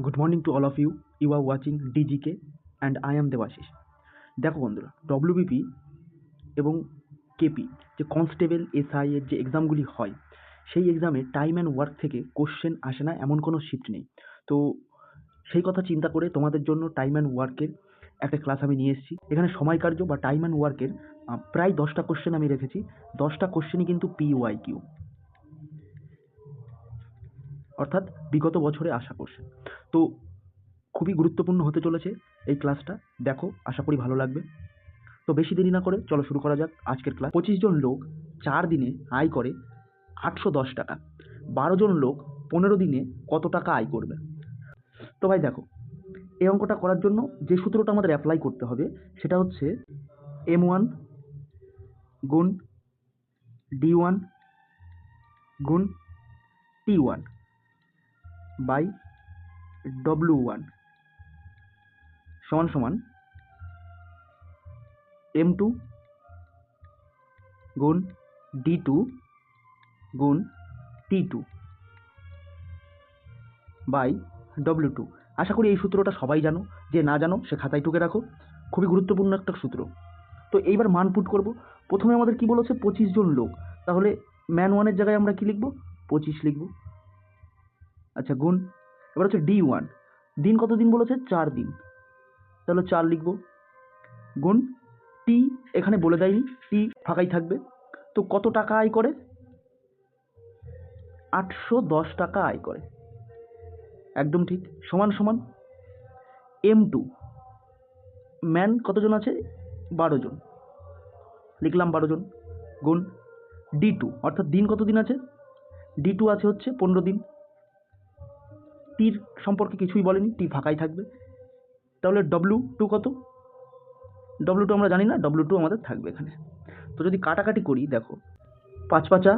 Good morning to all of you. You are watching DGK and I am Debashis. দেখো বন্ধুরা, WBP এবং KP যে constable SI এর যে এক্সামগুলি হয়, সেই এক্সামে টাইম অ্যান্ড ওয়ার্ক থেকে কোশ্চেন আসে না, এমন কোনো শিফট নেই। তো সেই কথা চিন্তা করে তোমাদের জন্য টাইম অ্যান্ড ওয়ার্কের একটা ক্লাস আমি নিয়ে এসেছি। এখানে সময় কার্য বা টাইম অ্যান্ড ওয়ার্কের প্রায় 10টা কোশ্চেন আমি রেখেছি। 10টা কোশ্চেনই কিন্তু PYQ, অর্থাৎ বিগত বছরে আসা কোশ্চেন। তো খুবই গুরুত্বপূর্ণ হতে চলেছে এই ক্লাসটা। দেখো, আশা করি ভালো লাগবে। তো বেশি দেরি না করে চলো শুরু করা যাক আজকের ক্লাস। 25 জন লোক 4 দিনে আয় করে 810 টাকা। 12 জন লোক 15 দিনে কত টাকা আয় করবে? তো ভাই দেখো, এই অঙ্কটা করার জন্য যে সূত্রটা আমাদের অ্যাপ্লাই করতে হবে সেটা হচ্ছে M1 গুণ D1 গুণ T1 বাই W1 সমান সমান M2 গুণ D2 গুণ T2 বাই W2। আশা করি এই সূত্রটা সবাই জানো, যে না জানো সে খাতায় টুকে রাখো, খুবই গুরুত্বপূর্ণ একটা সূত্র। তো এইবার মান পুট করব। প্রথমে আমাদের কি বলেছে? 25 জন লোক, তাহলে ম্যান ওয়ানের জায়গায় আমরা কি লিখব? 25 লিখব। আচ্ছা, গুণ, এবার হচ্ছে D1, দিন কত দিন বলেছে? 4 দিন, তাহলে 4 লিখব। গুণ টি, এখানে বলে দেয়নি, টি ফাঁকাই থাকবে। তো কত টাকা আয় করে? 810 টাকা আয় করে, একদম ঠিক। সমান সমান M2, ম্যান কতজন আছে? 12 জন, লিখলাম 12 জন। গুণ D2, অর্থাৎ দিন কত দিন আছে? D2 আছে হচ্ছে 15 দিন। টির সম্পর্কে কিছুই বলেনি, টি ফাঁকাই থাকবে। তাহলে W2 কত? W2 আমরা জানি না, W2 আমাদের থাকবে এখানে। তো যদি কাটাকাটি করি, দেখো 5 পাঁচা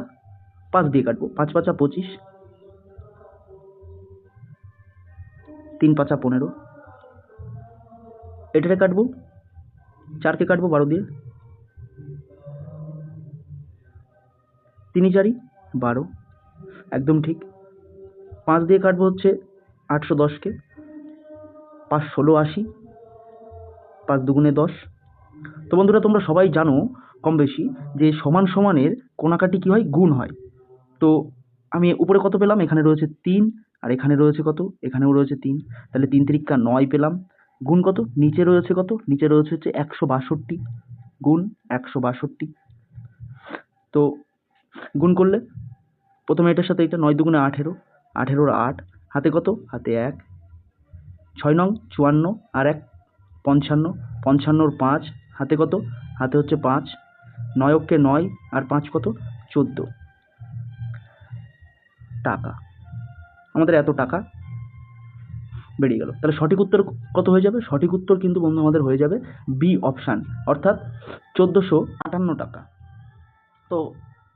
5 দিয়ে কাটবো, 5 পাঁচা 25, 3 পাঁচা 15, এটারে কাটবো, 4কে কাটবো 12 দিয়ে, 3 4 12, একদম ঠিক। 5 দিয়ে কাটবো হচ্ছে 810কে, 5 16 80, 5 দুগুণে 10। তো বন্ধুরা, তোমরা সবাই জানো কম বেশি যে সমান সমানের কোণাকাটি কি হয়? গুণ হয়। তো আমি উপরে কত পেলাম? এখানে রয়েছে 3, আর এখানে রয়েছে কত? এখানেও রয়েছে 3, তাহলে 3 3 9 পেলাম। গুণ কত? নিচে রয়েছে কত? নিচে রয়েছে হচ্ছে 162, গুণ 162। তো গুণ করলে প্রথমে এটার সাথে এটা 9 দুগুণে 18, 18 8, হাতে কত? হাতে 1, 6 নং 54 আর 1 55, 55 5, হাতে কত? হাতে হচ্ছে 5, 9 অক্ষে 9 আর 5 কত? 14 টাকা। আমাদের এত টাকা বেরিয়ে গেল। তাহলে সঠিক উত্তর কত হয়ে যাবে? সঠিক উত্তর কিন্তু বন্ধু আমাদের হয়ে যাবে বি অপশান, অর্থাৎ 1458 টাকা। তো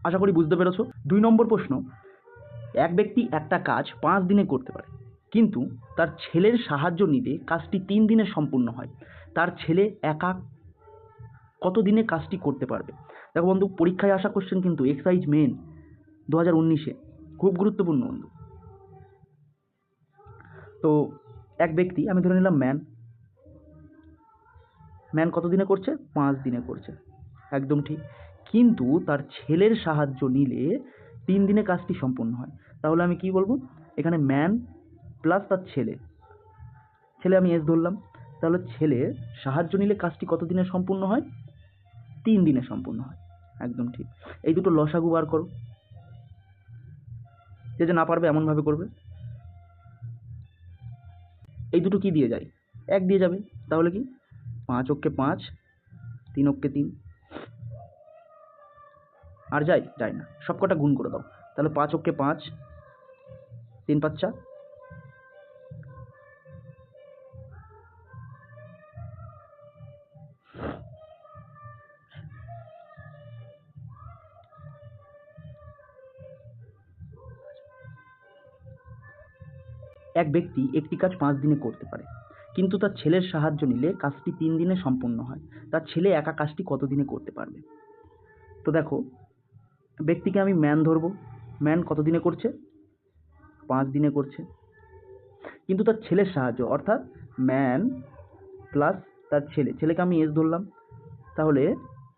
আশা করি বুঝতে পেরেছো। 2 নম্বর প্রশ্ন, এক ব্যক্তি একটা কাজ 5 দিনে করতে পারে, কিন্তু তার ছেলের সাহায্য নিলে কাজটি 3 দিনে সম্পূর্ণ হয়। তার ছেলে একা কত দিনে কাজটি করতে পারবে? দেখো বন্ধু, পরীক্ষায় আসা কোশ্চেন কিন্তু এক্সাইজ মেন 2019-এ, খুব গুরুত্বপূর্ণ বন্ধু। তো এক ব্যক্তি, আমি ধরে নিলাম ম্যান কত দিনে করছে? 5 দিনে করছে, একদম ঠিক। কিন্তু তার ছেলের সাহায্য নিলে 3 দিনে কাজটি সম্পূর্ণ হয়। তাহলে আমি কি বলবো? এখানে ম্যান প্লাস তার ছেলে, ছেলে আমি এস ধরলাম, তাহলে ছেলের সাহায্য নিলে কাজটি কত দিনে সম্পূর্ণ হয়? 3 দিনে সম্পূর্ণ হয়, একদম ঠিক। এই দুটো লসাগু বার করো। যে না পারবে এমনভাবে করবে, এই দুটো কি দিয়ে যায়? 1 দিয়ে যাবে। তাহলে কি? 5 অক্ষে 5, 3 অক্ষে 3, আর যায় না, সব কটা গুণ করে দাও। তাহলে 5 অক্ষে 5, 3 5 এক ব্যক্তি একটি কাজ 5 দিনে করতে পারে, কিন্তু তার ছেলের সাহায্য নিলে কাজটি 3 দিনে সম্পন্ন হয়। তার ছেলে একা কাজটি কত দিনে করতে পারবে? তো দেখো, ব্যক্তিকে আমি ম্যান ধরবো। ম্যান কত দিনে করছে? 5 দিনে করছে। কিন্তু তার ছেলের সাহায্য, অর্থাৎ ম্যান প্লাস তার ছেলেকে আমি এস ধরলাম, তাহলে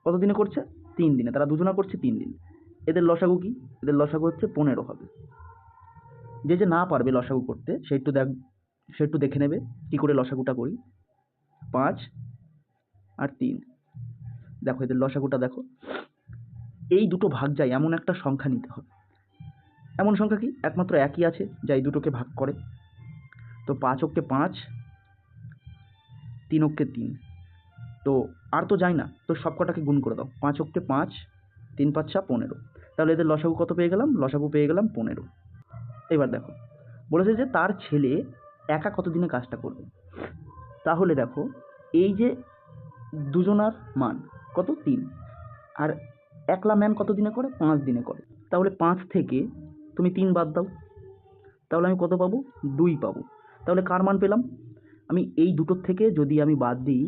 কত দিনে করছে? 3 দিনে। তারা দুজনা করছে 3 দিন। এদের লসাগু কি? এদের লসাগু হচ্ছে 15 হবে। যে না পারবে লসাগু করতে সে একটু দেখে নেবে কি করে লসাগুটা করি। 5 আর 3, দেখো এদের লসাগুটা দেখো, এই দুটো ভাগ যায় এমন একটা সংখ্যা নিতে হবে। এমন সংখ্যা কি? একমাত্র একই আছে যা এই দুটোকে ভাগ করে। তো 5 অক্ষে 5, 3 অক্ষে 3, তো আর তো যায় না, তো সবকটাকে গুণ করে দাও। 5 অক্ষে 5, 3 5 15, তাহলে এদের লসাগু কত পেয়ে গেলাম? লসাগু পেয়ে গেলাম 15। এবার দেখো বলেছে যে তার ছেলে একা কত দিনে কাজটা করবে। তাহলে দেখো এই যে দুজনার মান কত? 3, আর একলা ম্যান কত দিনে করে? 5 দিনে করে। তাহলে 5 থেকে তুমি 3 বাদ দাও, তাহলে আমি কত পাবো? 2 পাবো। তাহলে কার মান পেলাম? আমি এই দুটোর থেকে যদি আমি বাদ দিই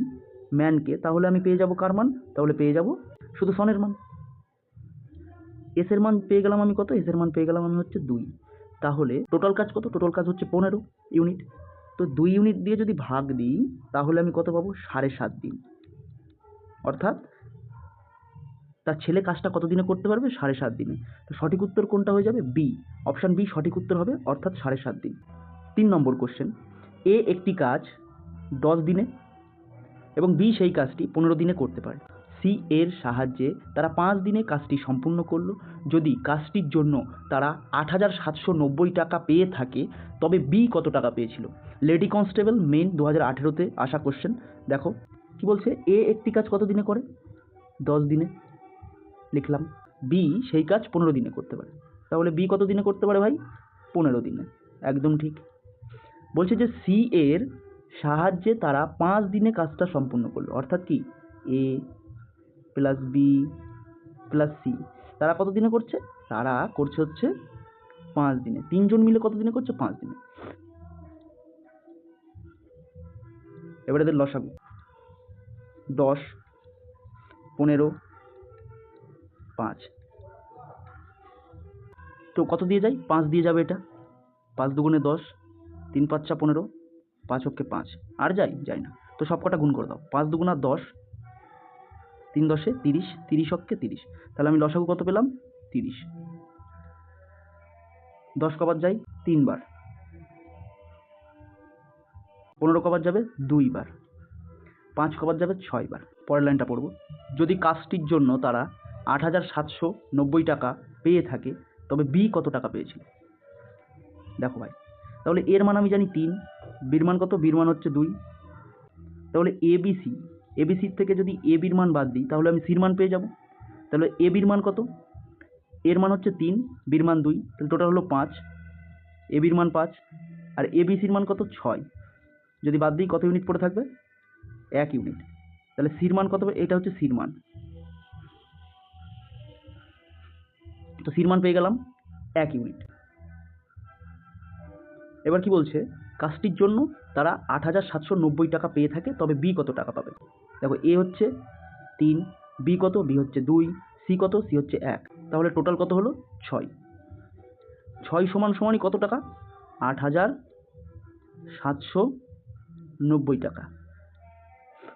ম্যানকে, তাহলে আমি পেয়ে যাব কার মান? তাহলে পেয়ে যাব শুধু সনের মান। এসের মান পেয়ে গেলাম আমি কত? এসের মান পেয়ে গেলাম আমি হচ্ছে 2। তাহলে টোটাল কাজ কত? টোটাল কাজ হচ্ছে 15 ইউনিট। তো 2 ইউনিট দিয়ে যদি ভাগ দিই তাহলে আমি কত পাবো? 7.5 দিন। অর্থাৎ তার ছেলে কাজটা কত দিনে করতে পারবে? 7.5 দিনে। তো সঠিক উত্তর কোনটা হয়ে যাবে? বি, অপশান বি সঠিক উত্তর হবে, অর্থাৎ 7.5 দিন। 3 নম্বর কোশ্চেন, এ একটি কাজ 10 দিনে এবং বি সেই কাজটি 15 দিনে করতে পারে। সি এর সাহায্যে তারা 5 দিনে কাজটি সম্পূর্ণ করলো। যদি কাজটির জন্য তারা 8,790 টাকা পেয়ে থাকে তবে বি কত টাকা পেয়েছিল? লেডি কনস্টেবল মেন 2018-তে আসা কোশ্চেন। দেখো কি বলছে, এ একটি কাজ কত দিনে করে? 10 দিনে লিখলাম। বি সেই কাজ 15 দিনে করতে পারে, তাহলে বি কত দিনে করতে পারে ভাই? 15 দিনে। একদম ঠিক। বলছে যে সি এর সাহায্যে তারা 5 দিনে কাজটা সম্পূর্ণ করলো, অর্থাৎ কি এ প্লাস বি প্লাস সি তারা কত দিনে করছে? তারা করছে হচ্ছে 5 দিনে। 3 জন মিলে কত দিনে করছে? 5 দিনে। এবার এদের লসাগু 10, 15, 5, তো কত দিয়ে যায়? 5 দিয়ে যাবে। এটা 5 দুগুণে 10, 3 5 15, 5 অক্ষে 5, আর যায় না। তো সব কটা গুণ করে দাও। 5 দুগুণা 10, 3 10 30, 30 অক্ষে 30, তাহলে আমি লসাগু কত পেলাম? 30। 10 কবার যায়? 3 বার। 15 কবার যাবে? 2 বার। 5 কবার যাবে? 6 বার। পরের লাইনটা পড়ব, যদি কাজটির জন্য তারা 8,790 টাকা পেয়ে থাকে তবে বি কত টাকা পেয়েছিল? দেখো ভাই, তাহলে এর মান আমি জানি 3, বির মান কত? বির মান হচ্ছে 2। তাহলে এবিসির থেকে যদি এ বির মান বাদ দিই তাহলে আমি সির মান পেয়ে যাব। তাহলে এ বির মান কত? এর মান হচ্ছে 3, বির মান 2, তাহলে টোটাল হলো 5। এ বির মান 5 আর এবিসির মান কত? 6। যদি বাদ দিই কত ইউনিট পড়ে থাকবে? 1 ইউনিট। তাহলে সির মান কত? এটা হচ্ছে সির মান। তো সির মান পেয়ে গেলাম 1 ইউনিট। এবার কি বলছে, কাজটির জন্য তারা 8,790 টাকা পেয়ে থাকে তবে বি কত টাকা পাবে? দেখো এ হচ্ছে 3, বি কত? বি হচ্ছে 2, সি কত? সি হচ্ছে 1, তাহলে টোটাল কত হলো? 6। 6 সমানই কত টাকা? 8,790 টাকা।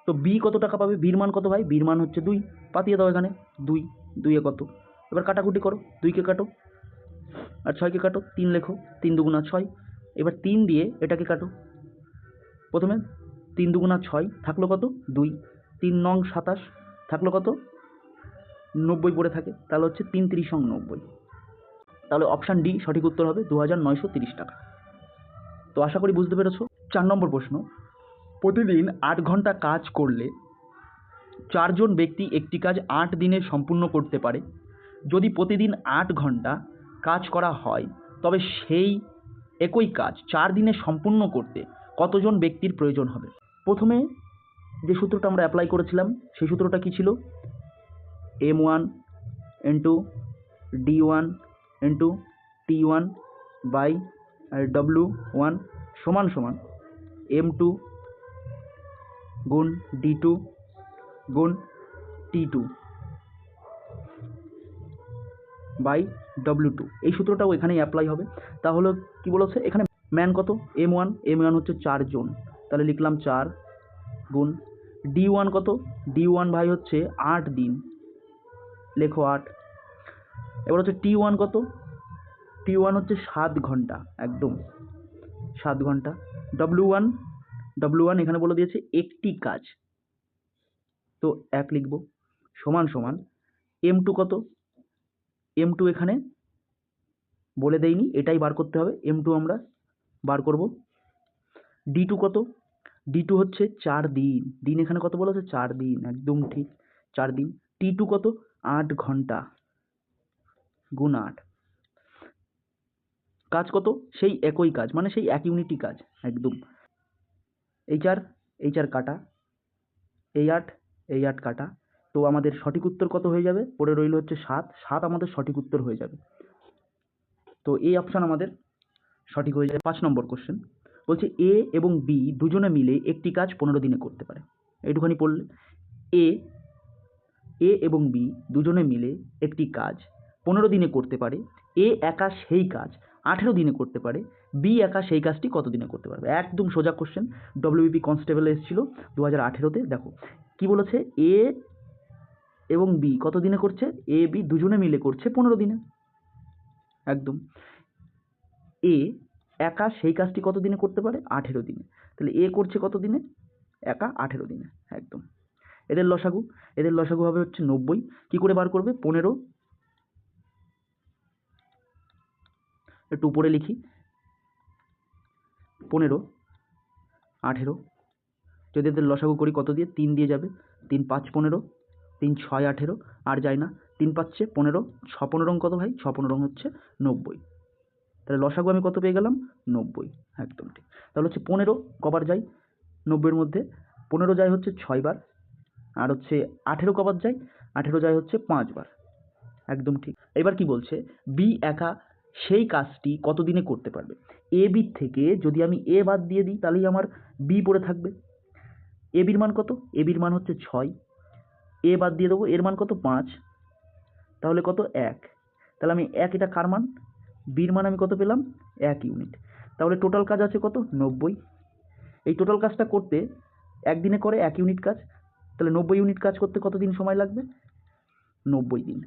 তো বি কত টাকা পাবে? বির মান কত ভাই? বির মান হচ্ছে 2, পাতিয়ে দাও এখানে 2, 2 এ কত? এবার কাটাকুটি করো, 2কে কাটো আর 6কে কাটো, 3 লেখো, 3 দুগুণা 6। এবার 3 দিয়ে এটাকে কাটো। প্রথমে 3 দুগুণা 6 থাকলো কত? 2, 3 নং 27 থাকলো কত? 90 পড়ে থাকে, তাহলে হচ্ছে 3 3 90। তাহলে অপশান ডি সঠিক উত্তর হবে 2,930 টাকা। তো আশা করি বুঝতে পেরেছো। 4 নম্বর প্রশ্ন, প্রতিদিন 8 ঘন্টা কাজ করলে 4 জন ব্যক্তি একটি কাজ 8 দিনে সম্পূর্ণ করতে পারে। যদি প্রতিদিন 8 ঘন্টা কাজ করা হয় তবে সেই একই কাজ 4 দিনে সম্পূর্ণ করতে কতজন ব্যক্তির প্রয়োজন হবে? প্রথমে যে সূত্রটা আমরা অ্যাপ্লাই করেছিলাম সেই সূত্রটা কি ছিল? M1 into D1 into T1 by W1 সমান সমান M2 গুণ D2 গুণ T2 বাই W2। এই সূত্রটাও এখানেই অ্যাপ্লাই হবে। তাহলে কি বলেছে, এখানে ম্যান কত? M1 হচ্ছে 4 জন, তাহলে লিখলাম 4 গুণ D1 কত? D1 ভাই হচ্ছে 8 দিন, লেখো 8। এবার হচ্ছে T1 কত? T1 হচ্ছে 7 ঘন্টা, একদম 7 ঘন্টা। W1 এখানে বলে দিয়েছে একটি কাজ, তো 1 লিখব, সমান সমান M2 কত? M2 এখানে বলে দেয়নি, এটাই বার করতে হবে। M2 আমরা বার করব। D2 কত? D2 হচ্ছে 4 দিন, দিন এখানে কত বলেছে? 4 দিন, একদম ঠিক 4 দিন। T2 কত? 8 ঘন্টা গুণ 8। কাজ কত? সেই একই কাজ, মানে সেই এক ইউনিটই কাজ, একদম। HR কাটা, এই 8 কাটা, তো আমাদের সঠিক উত্তর কত হয়ে যাবে? পড়ে রইল হচ্ছে 7 আমাদের সঠিক উত্তর হয়ে যাবে। তো এই অপশান আমাদের সঠিক হয়ে যাবে। 5 নম্বর কোশ্চেন বলছে A এবং B দুজনে মিলে একটি কাজ 15 দিনে করতে পারে। এইটুখানি পড়লে এ এবং B দুজনে মিলে একটি কাজ 15 দিনে করতে পারে। A একা সেই কাজ 18 দিনে করতে পারে, B একা সেই কাজটি কত দিনে করতে পারবে? একদম সোজা কোশ্চেন, WBP কনস্টেবল এসেছিল 2018-তে। দেখো কি বলেছে, A এবং B কত দিনে করছে? A B দুজনে মিলে করছে 15 দিনে, একদম। A একা সেই কাজটি কত দিনে করতে পারে? 18 দিনে। তাহলে A করছে কত দিনে? একা 18 দিনে, একদম। এদের লসাগু হবে হচ্ছে 90। কি করে বার করবে? 15, একটু উপরে লিখি, 15 18, যদি এদের লসাগু করি কত দিয়ে? 3 দিয়ে যাবে, 3 5 15, 3 6 18, আর যায় না, 3 5 15, 6 15 কত ভাই? 6 15 হচ্ছে 90। তাহলে লসাগু আমি কত পেয়ে গেলাম? 90, একদম ঠিক। তাহলে হচ্ছে 15 কবার যায় 90-এর মধ্যে? 15 যায় হচ্ছে 6 বার, আর হচ্ছে 18 কবার যায়? 18 যায় হচ্ছে 5 বার, একদম ঠিক। এবার কি বলছে? বি একা সেই কাজটি কত দিনে করতে পারবে? এ বি থেকে যদি আমি এ বাদ দিয়ে দিই তাহলেই আমার বি পড়ে থাকবে। এ বির মান কত? এ বির মান হচ্ছে 6, এ বাদ দিয়ে দেবো, এর মান কত? 5, তাহলে কত? 1। তাহলে আমি 1, এটা কার মান? বির মান আমি কত পেলাম? 1 ইউনিট। তাহলে টোটাল কাজ আছে কত? 90। এই টোটাল কাজটা করতে একদিনে করে 1 ইউনিট কাজ, তাহলে 90 ইউনিট কাজ করতে কত দিন সময় লাগবে? 90 দিন।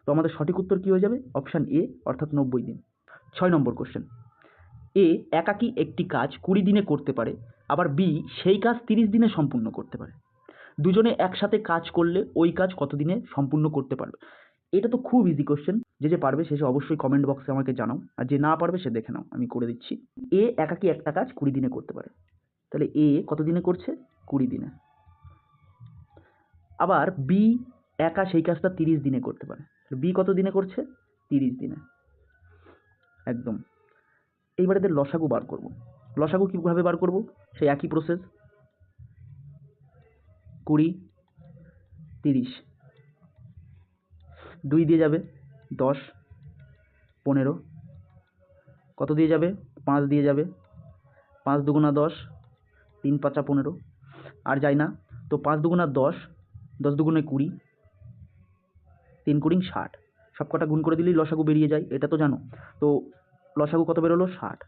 তো আমাদের সঠিক উত্তর কি হয়ে যাবে? অপশান এ, অর্থাৎ 90 দিন। 6 নম্বর কোশ্চেন, এ একাকী একটি কাজ 20 দিনে করতে পারে, আবার বি সেই কাজ 30 দিনে সম্পূর্ণ করতে পারে। দুজনে একসাথে কাজ করলে ওই কাজ কত দিনে সম্পূর্ণ করতে পারবে? এটা তো খুব ইজি কোশ্চেন, যে পারবে সে অবশ্যই কমেন্ট বক্সে আমাকে জানাও, আর যে না পারবে সে দেখে নাও, আমি করে দিচ্ছি। এ একাকী একটা কাজ 20 দিনে করতে পারে, তাহলে এ কত দিনে করছে? 20 দিনে। আবার বি একা সেই কাজটা 30 দিনে করতে পারে, বি কত দিনে করছে? 30 দিনে, একদম। এইবার এদের লসাগু বার করব। লসাগু কীভাবে বার করব? সেই একই প্রসেস, 20 30, 2 দিয়ে যাবে 10, 15, কত দিয়ে যাবে? 5 দিয়ে যাবে, 5 দুগুণা 10, 3 5 15, আর যায় না, তো 5 দুগুণা 10, 10 দুগুণে 20, 3 20 60, সব কটা গুণ করে দিলেই লসাগু বেরিয়ে যায়, এটা তো জানো। তো লসাগু কত বেরোলো? 60।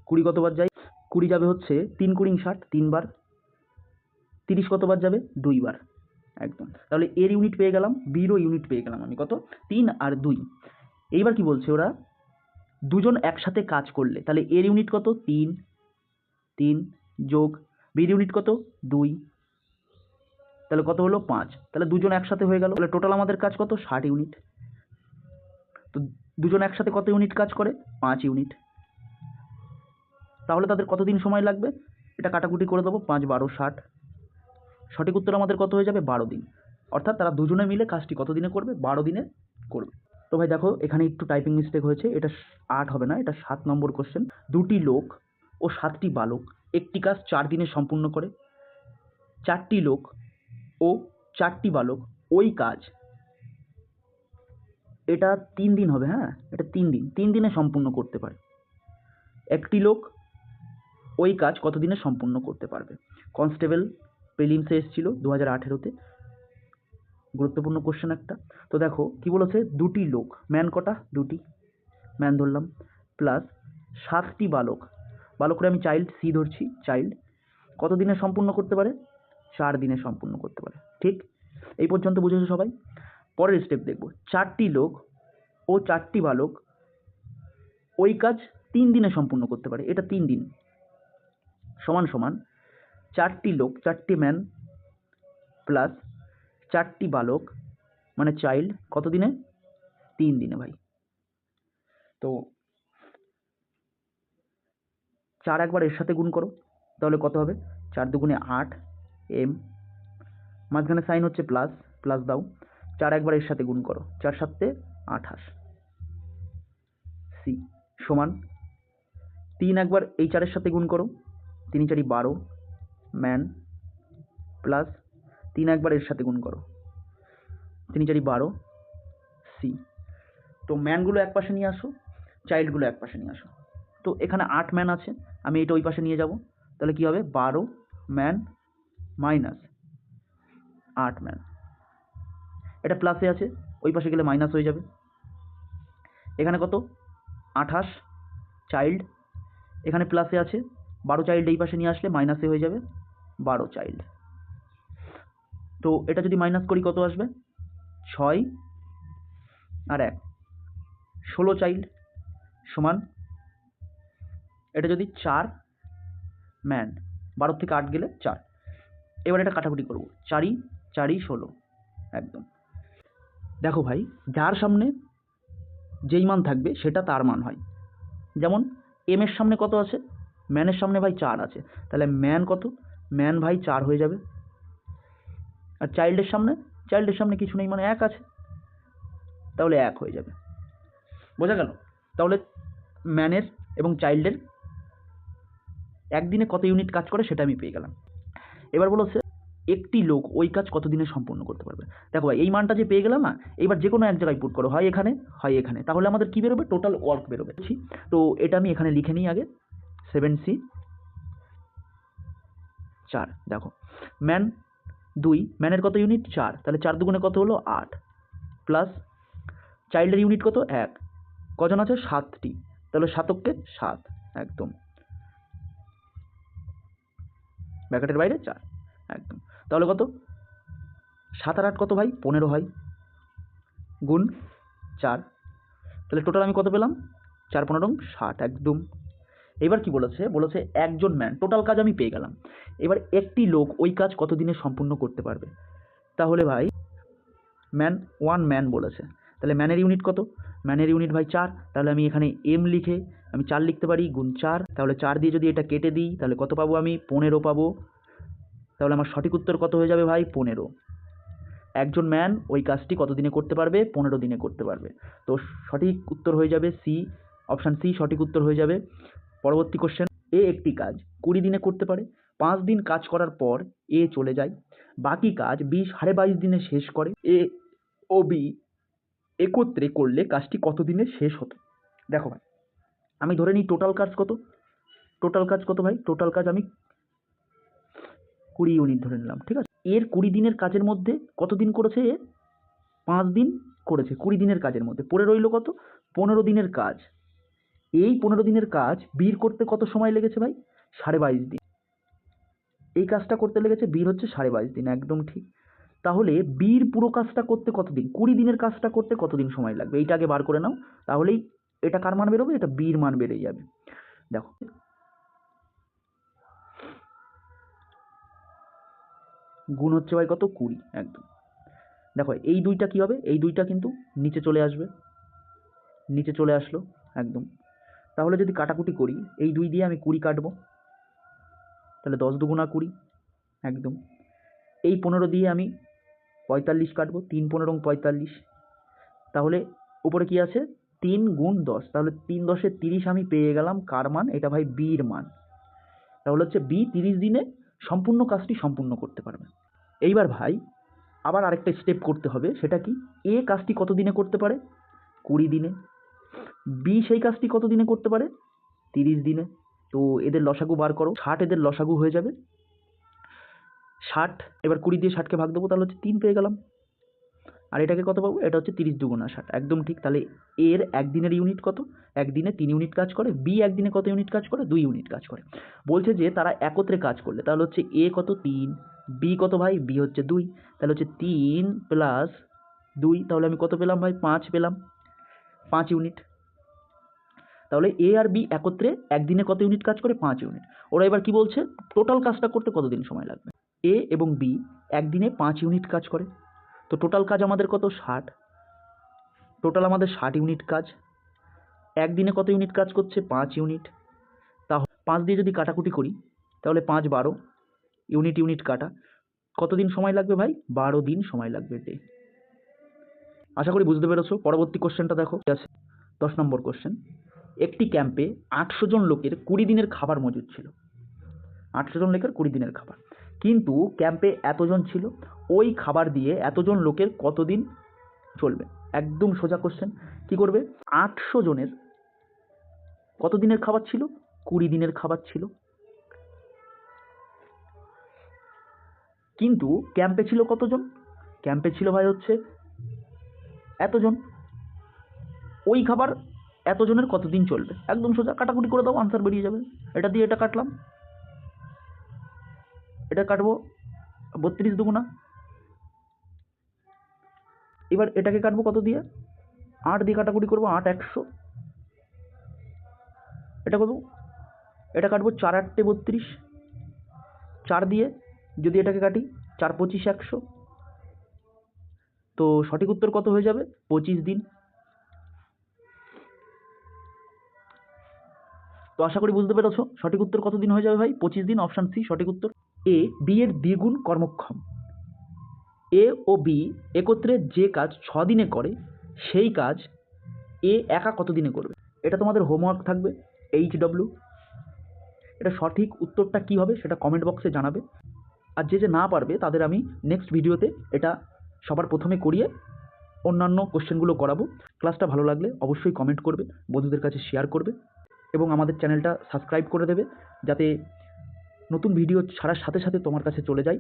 20 কতবার যায়? 20 যাবে হচ্ছে 3 20 60, 3 বার। 30 কতবার যাবে? 2 বার, একদম। তাহলে এর ইউনিট পেয়ে গেলাম, বিরও ইউনিট পেয়ে গেলাম আমি, কত? 3 আর 2। এইবার কি বলছে ওরা? দুজন একসাথে কাজ করলে, তাহলে এর ইউনিট কত? 3 3 যোগ বির ইউনিট কত? 2, তাহলে কত হলো? 5। তাহলে দুজন একসাথে হয়ে গেল, তাহলে টোটাল আমাদের কাজ কত? 60 ইউনিট। তো দুজন একসাথে কত ইউনিট কাজ করে? 5 ইউনিট। তাহলে তাদের কতদিন সময় লাগবে? এটা কাটাকুটি করে দেবো, 5 12 60। সঠিক উত্তর আমাদের কত হয়ে যাবে? 12 দিন। অর্থাৎ তারা দুজনে মিলে কাজটি কত দিনে করবে? 12 দিনে করবে। তো ভাই দেখো এখানে একটু টাইপিং মিস্টেক হয়েছে, এটা 8 হবে না, এটা 7 নম্বর কোশ্চেন। 2টি লোক ও 7টি বালক একটি কাজ 4 দিনে সম্পূর্ণ করে। 4টি লোক ও 4টি বালক ওই কাজ, এটা 3 দিন হবে, হ্যাঁ এটা 3 দিনে সম্পূর্ণ করতে পারে। একটি লোক ওই কাজ কত দিনে সম্পূর্ণ করতে পারবে? কনস্টেবল প্রিলিমসে এসেছিল 2018-তে। গুরুত্বপূর্ণ কোশ্চেন একটা। তো দেখো কি বলেছে, দুটি লোক, ম্যান কটা, দুটি ম্যান ধরলাম, প্লাস 7টি বালক, বালক করে আমি চাইল্ড সি ধরছি, চাইল্ড কত দিনে সম্পূর্ণ করতে পারে, 4 দিনে সম্পূর্ণ করতে পারে। ঠিক, এই পর্যন্ত বুঝেছো সবাই? পরের স্টেপ দেখব, 4টি লোক ও 4টি বালক ওই কাজ 3 দিনে সম্পূর্ণ করতে পারে। এটা 3 দিন সমান সমান 4টি লোক, 4টি ম্যান প্লাস 4টি বালক মানে চাইল্ড কত দিনে, 3 দিনে ভাই। তো 4 একবার এর সাথে গুণ করো, তাহলে কত হবে, 4 দুগুণে 8 এম, মাঝখানে সাইন হচ্ছে প্লাস, প্লাস দাও, 4 একবার এর সাথে গুণ করো, 4 7 28 সি সমান 3 একবার এই 4 এর সাথে গুণ করো, 3 4 12 ম্যান প্লাস 3 একবার এর সাথে গুণ করো, 3 4 12 সি। তো ম্যানগুলো এক পাশে নিয়ে আসো, চাইল্ডগুলো এক পাশে নিয়ে আসো। তো এখানে 8 ম্যান আছে, আমি এটা ওই পাশে নিয়ে যাব, তাহলে কি হবে 12 ম্যান মাইনাস 8 ম্যান, এটা প্লাসে আছে, ওই পাশে গেলে মাইনাস হয়ে যাবে। এখানে কত 28 চাইল্ড, এখানে প্লাসে আছে, 12 চাইল্ড এই পাশে নিয়ে আসলে মাইনাসে হয়ে যাবে 12 চাইল্ড। তো এটা যদি মাইনাস করি কত আসবে, 6 আর 1 16 চাইল্ড সমান, এটা যদি 4 ম্যান, 12 থেকে 8 গেলে 4, এবার এটা কাটাকুটি করবো, 4 4 16 একদম। দেখো ভাই, যার সামনে যেই মান থাকবে সেটা তার মান হয়। যেমন এম এর সামনে কত আছে, ম্যানের সামনে ভাই 4 আছে, তাহলে ম্যান কত, ম্যান ভাই 4 হয়ে যাবে। আর চাইল্ডের সামনে কিছু নেই, মানে 1 আছে, তাহলে 1 হয়ে যাবে। বোঝা গেল? তাহলে ম্যানের এবং চাইল্ডের একদিনে কত ইউনিট কাজ করে সেটা আমি পেয়ে গেলাম। এবার বলেছে একটি লোক ওই কাজ কত দিনে সম্পূর্ণ করতে পারবে। দেখো ভাই, এই মানটা যে পেয়ে গেলাম না, এবার যে কোনো এক জায়গায় পুট করো, হয় এখানে হয় এখানে, তাহলে আমাদের কি বেরোবে, টোটাল ওয়ার্ক বেরোবে। তো এটা আমি এখানে লিখে নিই আগে, 7C 4। দেখো ম্যান 2, ম্যানের কত ইউনিট 4, তাহলে 4 দুগুণে কত হলো 8, প্লাস চাইল্ডের ইউনিট কত 1, কজন আছে 7টি, তাহলে 7 7 একদম, ব্র্যাকেটের বাইরে 4 একদম। তাহলে কত, 7 আর 8 কত ভাই, 15 হয়, গুণ 4, তাহলে টোটাল আমি কত পেলাম, 4 15 60 একদম। এবার কি বলেছে, বলেছে একজন ম্যান, টোটাল কাজ আমি পেয়ে গেলাম। এবার একটি লোক ওই কাজ কত দিনে সম্পূর্ণ করতে পারবে। তাহলে ভাই ম্যান 1 ম্যান বলেছে, তাহলে ম্যানের ইউনিট কত, ম্যানের ইউনিট ভাই 4, তাহলে আমি এখানে এম লিখে আমি 4 লিখতে পারি, গুণ 4, তাহলে 4 দিয়ে যদি এটা কেটে দিই তাহলে কত পাবো, আমি 15 পাবো। তাহলে আমার সঠিক উত্তর কত হয়ে যাবে ভাই, 15। একজন ম্যান ওই কাজটি কত দিনে করতে পারবে, 15 দিনে করতে পারবে। তো সঠিক উত্তর হয়ে যাবে সি, অপশান সি সঠিক উত্তর হয়ে যাবে। পরবর্তী কোশ্চেন, এ একটি কাজ 20 দিনে করতে পারে, 5 দিন কাজ করার পর এ চলে যায়, বাকি কাজ 22 দিনে শেষ করে। এ ও বি একত্রে করলে কাজটি কত দিনে শেষ হতো। দেখো ভাই, আমি ধরে নিই টোটাল কাজ কত, টোটাল কাজ কত ভাই, টোটাল কাজ আমি 20 ইউনিট ধরে নিলাম, ঠিক আছে। এর 20 দিনের কাজের মধ্যে কত দিন করেছে, এ 5 দিন করেছে 20 দিনের কাজের মধ্যে, পড়ে রইল কত, 15 দিনের কাজ। এই 15 দিনের কাজ বীর করতে কত সময় লেগেছে ভাই, 22.5 দিন। এই কাজটা করতে লেগেছে বীর হচ্ছে 22.5 দিন, একদম ঠিক। তাহলে বীর পুরো কাজটা করতে কতদিন, 20 দিনের কাজটা করতে কতদিন সময় লাগবে, এইটা আগে বার করে নাও, তাহলেই এটা কার মান বেরোবে, এটা বীর মান বেরিয়ে যাবে। দেখো গুণ হচ্ছে ভাই কত, 20 একদম। দেখো এই দুইটা কি হবে, এই দুইটা কিন্তু নিচে চলে আসবে, নিচে চলে আসলো একদম। তাহলে যদি কাটাকুটি করি, এই 2 দিয়ে আমি 20 কাটবো, তাহলে 10 দুগুণা 20 একদম। এই 15 দিয়ে আমি 45 কাটবো, 3 15 45, তাহলে উপরে কি আছে 3 গুণ 10, তাহলে 3 10 30 আমি পেয়ে গেলাম কার মান, এটা ভাই বির মান। তাহলে হচ্ছে বি 30 দিনে সম্পূর্ণ কাজটি সম্পূর্ণ করতে পারবে। এইবার ভাই আবার আরেকটা স্টেপ করতে হবে, সেটা কি, এ কাজটি কত দিনে করতে পারে, 20 দিনে, বি সেই কাজটি কত দিনে করতে পারে, 30 দিনে। তো এদের লসাগু বার করো, 60 এদের লসাগু হয়ে যাবে 60, এবার 20 দিয়ে 60কে ভাগ দেবো, তাহলে হচ্ছে 3 পেয়ে গেলাম। আর এটাকে কত পাবো? এটা হচ্ছে 30 দুগুণা 60, একদম ঠিক। তাহলে এর একদিনের ইউনিট কত? একদিনে 3 ইউনিট কাজ করে। বি একদিনে কত ইউনিট কাজ করে? 2 ইউনিট কাজ করে। বলছে যে তারা একত্রে কাজ করলে, তাহলে হচ্ছে এ কত? 3, বি কত ভাই? বি হচ্ছে 2, তাহলে হচ্ছে 3 প্লাস 2, তাহলে আমি কত পেলাম ভাই? 5 পেলাম, 5 ইউনিট। তাহলে এ আর বি একত্রে একদিনে কত ইউনিট কাজ করে? 5 ইউনিট। ওরা এবার কি বলছে? টোটাল কাজটা করতে কতদিন সময় লাগবে? এ এবং বি একদিনে 5 ইউনিট কাজ করে, তো টোটাল কাজ আমাদের কত? 60। টোটাল আমাদের 60 ইউনিট কাজ। একদিনে কত ইউনিট কাজ করছে? 5 ইউনিট। তাহলে 5 দিয়ে যদি কাটাকুটি করি, তাহলে 5 12 ইউনিট, ইউনিট কাটা, কতদিন সময় লাগবে ভাই? 12 দিন সময় লাগবে ডে। আশা করি বুঝতে পেরেছো। পরবর্তী কোশ্চেনটা দেখো, আছে 10 নম্বর কোশ্চেন। একটি ক্যাম্পে 800 জন লোকের 20 দিনের খাবার মজুদ ছিল। 800 জন লোকের 20 দিনের খাবার, কিন্তু ক্যাম্পে এতজন ছিল, ওই খাবার দিয়ে এতজন লোকের কতদিন চলবে? একদম সোজা কোশ্চেন। কি করবে? 800 জনের কত দিনের খাবার ছিল? 20 দিনের খাবার ছিল, কিন্তু ক্যাম্পে ছিল কতজন? ক্যাম্পে ছিল ভাই হচ্ছে এতজন, ওই খাবার এতজনের কতদিন চলবে? একদম সোজা, কাটাকুটি করে দাও, আনসার বেরিয়ে যাবে। এটা দিয়ে এটা কাটলাম, এটা কাটবো 32 দুগুণা। এবার এটাকে কাটবো কত দিয়ে? 8 দিয়ে কাটাকুটি করবো, 8 100। এটা কত? এটা কাটবো 4 8 32, 4 দিয়ে যদি এটাকে কাটি 4 25 100, তো সঠিক উত্তর কত হয়ে যাবে? 25 দিন। তো আশা করি বুঝতে পেরেছো সঠিক উত্তর কত দিন হয়ে যাবে ভাই? 25 দিন। অপশন সি সঠিক উত্তর। এ বি এর দ্বিগুণ কর্মক্ষম। এ ও বি একত্রে যে কাজ 6 দিনে করে, সেই কাজ এ একা কত দিনে করবে? এটা তোমাদের হোমওয়ার্ক থাকবে, HW। এটা সঠিক উত্তরটা কি হবে সেটা কমেন্ট বক্সে জানাবে। আর যে যে না পারবে তাদের আমি নেক্সট ভিডিওতে এটা সবার প্রথমে করিয়ে অন্যান্য কোশ্চেনগুলো করাবো। ক্লাসটা ভালো লাগলে অবশ্যই কমেন্ট করবে, বন্ধুদের কাছে শেয়ার করবে এবং আমাদের চ্যানেলটা সাবস্ক্রাইব করে দেবে, যাতে নতুন ভিডিও ছাড়ার সাথে সাথে তোমার কাছে চলে যায়।